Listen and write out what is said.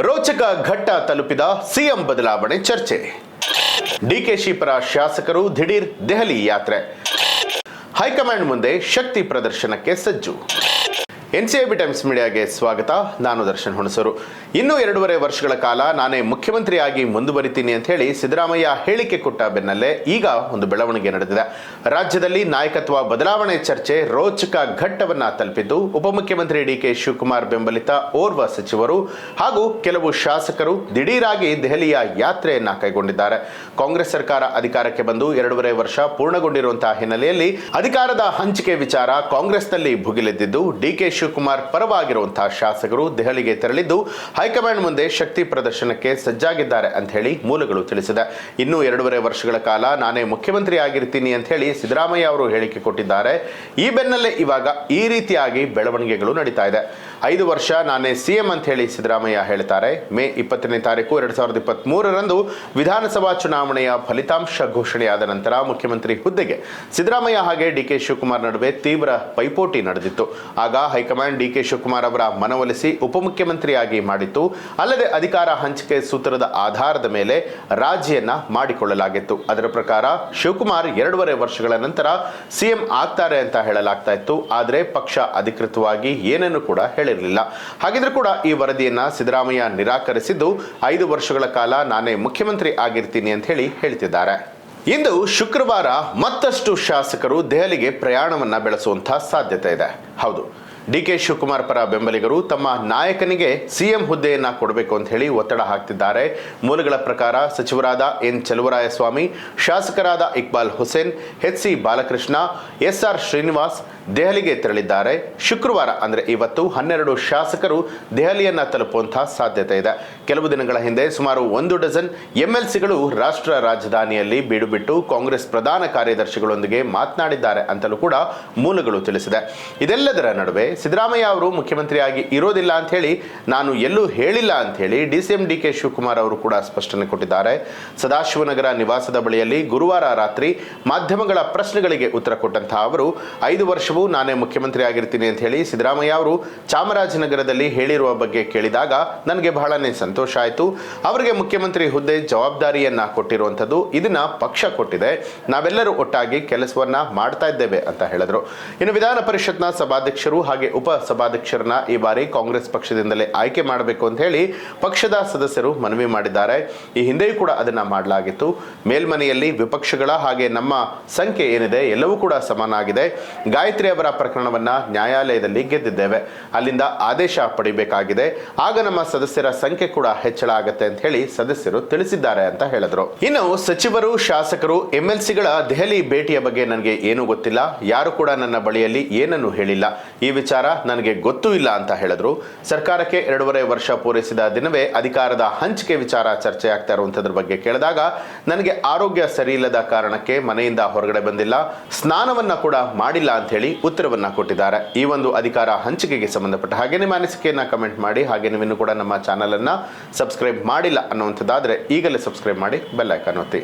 ರೋಚಕ ಘಟ್ಟ ತಲುಪಿದ ಸಿಎಂ ಬದಲಾವಣೆ ಚರ್ಚೆ. ಡಿಕೆಶಿ ಪರ ಶಾಸಕರು ದಿಢೀರ್ ದೆಹಲಿ ಯಾತ್ರೆ. ಹೈಕಮಾಂಡ್ ಮುಂದೆ ಶಕ್ತಿ ಪ್ರದರ್ಶನಕ್ಕೆ ಸಜ್ಜು. ಎನ್ಸಿಐಬಿ ಟೈಮ್ಸ್ ಮೀಡಿಯಾಗೆ ಸ್ವಾಗತ. ನಾನು ದರ್ಶನ್ ಹುಣಸೂರು. ಇನ್ನೂ 2.5 ವರ್ಷಗಳ ಕಾಲ ನಾನೇ ಮುಖ್ಯಮಂತ್ರಿಯಾಗಿ ಮುಂದುವರಿತೀನಿ ಅಂತ ಹೇಳಿ ಸಿದ್ದರಾಮಯ್ಯ ಹೇಳಿಕೆ ಕೊಟ್ಟ ಬೆನ್ನಲ್ಲೇ ಈಗ ಒಂದು ಬೆಳವಣಿಗೆ ನಡೆದಿದೆ. ರಾಜ್ಯದಲ್ಲಿ ನಾಯಕತ್ವ ಬದಲಾವಣೆ ಚರ್ಚೆ ರೋಚಕ ಘಟ್ಟವನ್ನ ತಲುಪಿದ್ದು, ಉಪಮುಖ್ಯಮಂತ್ರಿ ಡಿಕೆ ಶಿವಕುಮಾರ್ ಬೆಂಬಲಿತ ಓರ್ವ ಸಚಿವರು ಹಾಗೂ ಕೆಲವು ಶಾಸಕರು ದಿಢೀರಾಗಿ ದೆಹಲಿಯ ಯಾತ್ರೆಯನ್ನ ಕೈಗೊಂಡಿದ್ದಾರೆ. ಕಾಂಗ್ರೆಸ್ ಸರ್ಕಾರ ಅಧಿಕಾರಕ್ಕೆ ಬಂದು 2.5 ವರ್ಷ ಪೂರ್ಣಗೊಂಡಿರುವಂತಹ ಹಿನ್ನೆಲೆಯಲ್ಲಿ ಅಧಿಕಾರದ ಹಂಚಿಕೆ ವಿಚಾರ ಕಾಂಗ್ರೆಸ್ನಲ್ಲಿ ಭುಗಿಲೆದ್ದಿದ್ದು, ಡಿಕೆ ಶಿವಕುಮಾರ್ ಪರವಾಗಿರುವಂತಹ ಶಾಸಕರು ದೆಹಲಿಗೆ ತೆರಳಿದ್ದು ಹೈಕಮಾಂಡ್ ಮುಂದೆ ಶಕ್ತಿ ಪ್ರದರ್ಶನಕ್ಕೆ ಸಜ್ಜಾಗಿದ್ದಾರೆ ಅಂತ ಹೇಳಿ ಮೂಲಗಳು ತಿಳಿಸಿದೆ. ಇನ್ನು 2.5 ವರ್ಷಗಳ ಕಾಲ ನಾನೇ ಮುಖ್ಯಮಂತ್ರಿ ಆಗಿರ್ತೀನಿ ಅಂತ ಹೇಳಿ ಸಿದ್ದರಾಮಯ್ಯ ಅವರು ಹೇಳಿಕೆ ಕೊಟ್ಟಿದ್ದಾರೆ. ಈ ಬೆನ್ನಲ್ಲೇ ಇವಾಗ ಈ ರೀತಿಯಾಗಿ ಬೆಳವಣಿಗೆಗಳು ನಡೀತಾ ಇದೆ. 5 ವರ್ಷ ನಾನೇ ಸಿಎಂ ಅಂತ ಹೇಳಿ ಸಿದ್ದರಾಮಯ್ಯ ಹೇಳ್ತಾರೆ. ಮೇ 20ನೇ ತಾರೀಕು 2023ರಂದು ವಿಧಾನಸಭಾ ಚುನಾವಣೆಯ ಫಲಿತಾಂಶ ಘೋಷಣೆಯಾದ ನಂತರ ಮುಖ್ಯಮಂತ್ರಿ ಹುದ್ದೆಗೆ ಸಿದ್ದರಾಮಯ್ಯ ಹಾಗೆ ಡಿಕೆ ಶಿವಕುಮಾರ್ ನಡುವೆ ತೀವ್ರ ಪೈಪೋಟಿ ನಡೆದಿತ್ತು. ಆಗ ಹೈಕಮಾಂಡ್ ಡಿಕೆ ಶಿವಕುಮಾರ್ ಅವರ ಮನವೊಲಿಸಿ ಉಪಮುಖ್ಯಮಂತ್ರಿಯಾಗಿ ಮಾಡಿತ್ತು. ಅಲ್ಲದೆ ಅಧಿಕಾರ ಹಂಚಿಕೆ ಸೂತ್ರದ ಆಧಾರದ ಮೇಲೆ ರಾಜಿಯನ್ನ ಮಾಡಿಕೊಳ್ಳಲಾಗಿತ್ತು. ಅದರ ಪ್ರಕಾರ ಶಿವಕುಮಾರ್ 2.5 ವರ್ಷಗಳ ನಂತರ ಸಿಎಂ ಆಗ್ತಾರೆ ಅಂತ ಹೇಳಲಾಗ್ತಾ ಇತ್ತು. ಆದರೆ ಪಕ್ಷ ಅಧಿಕೃತವಾಗಿ ಏನನ್ನು ಕೂಡ ಹೇಳಿರಲಿಲ್ಲ. ಹಾಗಿದ್ರೆ ಕೂಡ ಈ ವರದಿಯನ್ನ ಸಿದ್ದರಾಮಯ್ಯ ನಿರಾಕರಿಸಿದ್ದು, 5 ವರ್ಷಗಳ ಕಾಲ ನಾನೇ ಮುಖ್ಯಮಂತ್ರಿ ಆಗಿರ್ತೀನಿ ಅಂತ ಹೇಳಿ ಹೇಳ್ತಿದ್ದಾರೆ. ಇಂದು ಶುಕ್ರವಾರ ಮತ್ತಷ್ಟು ಶಾಸಕರು ದೆಹಲಿಗೆ ಪ್ರಯಾಣವನ್ನ ಬೆಳೆಸುವಂತಹ ಸಾಧ್ಯತೆ ಇದೆ. ಹೌದು, ಡಿಕೆ ಶಿವಕುಮಾರ್ ಪರ ಬೆಂಬಲಿಗರು ತಮ್ಮ ನಾಯಕನಿಗೆ ಸಿಎಂ ಹುದ್ದೆಯನ್ನ ಕೊಡಬೇಕು ಅಂತ ಹೇಳಿ ಒತ್ತಡ ಹಾಕ್ತಿದ್ದಾರೆ. ಮೂಲಗಳ ಪ್ರಕಾರ ಸಚಿವರಾದ ಎನ್ ಚಲುವರಾಯಸ್ವಾಮಿ, ಶಾಸಕರಾದ Iqbal Hussain, H C Balakrishna, SR Srinivas ದೆಹಲಿಗೆ ತೆರಳಿದ್ದಾರೆ. ಶುಕ್ರವಾರ ಅಂದ್ರೆ ಇವತ್ತು 12 ಶಾಸಕರು ದೆಹಲಿಯನ್ನ ತಲುಪುವಂತಹ ಸಾಧ್ಯತೆ ಇದೆ. ಕೆಲವು ದಿನಗಳ ಹಿಂದೆ ಸುಮಾರು 1 ಡಜನ್ ಎಂಎಲ್ಸಿಗಳು ರಾಷ್ಟ್ರ ರಾಜಧಾನಿಯಲ್ಲಿ ಬೀಡು ಬಿಟ್ಟು ಕಾಂಗ್ರೆಸ್ ಪ್ರಧಾನ ಕಾರ್ಯದರ್ಶಿಗಳೊಂದಿಗೆ ಮಾತನಾಡಿದ್ದಾರೆ ಅಂತಲೂ ಕೂಡ ಮೂಲಗಳು ತಿಳಿಸಿದೆ. ಇದೆಲ್ಲದರ ನಡುವೆ ಸಿದ್ದರಾಮಯ್ಯ ಅವರು ಮುಖ್ಯಮಂತ್ರಿಯಾಗಿ ಇರೋದಿಲ್ಲ ಅಂತ ಹೇಳಿ ನಾನು ಎಲ್ಲೂ ಹೇಳಿಲ್ಲ ಅಂತ ಹೇಳಿ ಡಿಸಿಎಂ ಡಿಕೆ ಶಿವಕುಮಾರ್ ಅವರು ಕೂಡ ಸ್ಪಷ್ಟನೆ ಕೊಟ್ಟಿದ್ದಾರೆ. ಸದಾಶಿವನಗರ ನಿವಾಸದ ಬಳಿಯಲ್ಲಿ ಗುರುವಾರ ರಾತ್ರಿ ಮಾಧ್ಯಮಗಳ ಪ್ರಶ್ನೆಗಳಿಗೆ ಉತ್ತರ ಕೊಟ್ಟಂತಹ ಅವರು 5 ವರ್ಷವೂ ನಾನೇ ಮುಖ್ಯಮಂತ್ರಿ ಆಗಿರ್ತೀನಿ ಅಂತ ಹೇಳಿ ಸಿದ್ದರಾಮಯ್ಯ ಅವರು ಚಾಮರಾಜನಗರದಲ್ಲಿ ಹೇಳಿರುವ ಬಗ್ಗೆ ಕೇಳಿದಾಗ ನನಗೆ ಬಹಳನೇ ಸಂತೋಷ ಆಯಿತು. ಅವರಿಗೆ ಮುಖ್ಯಮಂತ್ರಿ ಹುದ್ದೆ ಜವಾಬ್ದಾರಿಯನ್ನ ಕೊಟ್ಟಿರುವಂಥದ್ದು ಇದನ್ನ ಪಕ್ಷ ಕೊಟ್ಟಿದೆ. ನಾವೆಲ್ಲರೂ ಒಟ್ಟಾಗಿ ಕೆಲಸವನ್ನ ಮಾಡ್ತಾ ಇದ್ದೇವೆ ಅಂತ ಹೇಳಿದ್ರು. ಇನ್ನು ವಿಧಾನ ಪರಿಷತ್ನ ಸಭಾಧ್ಯಕ್ಷರು ಹಾಗೆ ಉಪ ಸಭಾಧ್ಯಕ್ಷರನ್ನ ಈ ಬಾರಿ ಕಾಂಗ್ರೆಸ್ ಪಕ್ಷದಿಂದಲೇ ಆಯ್ಕೆ ಮಾಡಬೇಕು ಅಂತ ಹೇಳಿ ಪಕ್ಷದ ಸದಸ್ಯರು ಮನವಿ ಮಾಡಿದ್ದಾರೆ. ಈ ಹಿಂದೆಯೂ ಕೂಡ ಅದನ್ನ ಮಾಡಲಾಗಿತ್ತು. ಮೇಲ್ಮನೆಯಲ್ಲಿ ವಿಪಕ್ಷಗಳ ಹಾಗೆ ನಮ್ಮ ಸಂಖ್ಯೆ ಏನಿದೆ ಎಲ್ಲವೂ ಕೂಡ ಸಮಾನಾಗಿದೆ. ಗಾಯತ್ರಿ ಅವರ ಪ್ರಕರಣವನ್ನ ನ್ಯಾಯಾಲಯದಲ್ಲಿ ಗೆದ್ದಿದ್ದೇವೆ. ಅಲ್ಲಿಂದ ಆದೇಶ ಪಡಿಬೇಕಾಗಿದೆ. ಆಗ ನಮ್ಮ ಸದಸ್ಯರ ಸಂಖ್ಯೆ ಕೂಡ ಹೆಚ್ಚಳ ಆಗುತ್ತೆ ಅಂತ ಹೇಳಿ ಸದಸ್ಯರು ತಿಳಿಸಿದ್ದಾರೆ ಅಂತ ಹೇಳಿದ್ರು. ಇನ್ನು ಸಚಿವರು, ಶಾಸಕರು, ಎಂಎಲ್ಸಿಗಳ ದೆಹಲಿ ಭೇಟಿಯ ಬಗ್ಗೆ ನನಗೆ ಏನೂ ಗೊತ್ತಿಲ್ಲ. ಯಾರು ಕೂಡ ನನ್ನ ಬಳಿಯಲ್ಲಿ ಏನನ್ನು ಹೇಳಿಲ್ಲ. ಈ ವಿಚಾರ ನನಗೆ ಗೊತ್ತೂ ಇಲ್ಲ ಅಂತ ಹೇಳಿದ್ರು. ಸರ್ಕಾರಕ್ಕೆ 2.5 ವರ್ಷ ಪೂರೈಸಿದ ದಿನವೇ ಅಧಿಕಾರದ ಹಂಚಿಕೆ ವಿಚಾರ ಚರ್ಚೆ ಆಗ್ತಾ ಇರುವಂತದ್ರ ಬಗ್ಗೆ ಕೇಳಿದಾಗ ನನಗೆ ಆರೋಗ್ಯ ಸರಿ ಇಲ್ಲದ ಕಾರಣಕ್ಕೆ ಮನೆಯಿಂದ ಹೊರಗಡೆ ಬಂದಿಲ್ಲ, ಸ್ನಾನವನ್ನ ಕೂಡ ಮಾಡಿಲ್ಲ ಅಂತ ಹೇಳಿ ಉತ್ತರವನ್ನ ಕೊಟ್ಟಿದ್ದಾರೆ. ಈ ಒಂದು ಅಧಿಕಾರ ಹಂಚಿಕೆಗೆ ಸಂಬಂಧಪಟ್ಟ ಹಾಗೆ ನಿಮ್ಮ ಅನಿಸಿಕೆಯನ್ನ ಕಮೆಂಟ್ ಮಾಡಿ. ಹಾಗೆ ನೀವಿನ್ನೂ ಕೂಡ ನಮ್ಮ ಚಾನಲ್ ಅನ್ನ ಸಬ್ಸ್ಕ್ರೈಬ್ ಮಾಡಿಲ್ಲ ಅನ್ನುವಂಥದ್ದಾದ್ರೆ ಈಗಲೇ ಸಬ್ಸ್ಕ್ರೈಬ್ ಮಾಡಿ, ಬೆಲ್ ಐಕಾನ್ ಒತ್ತಿ.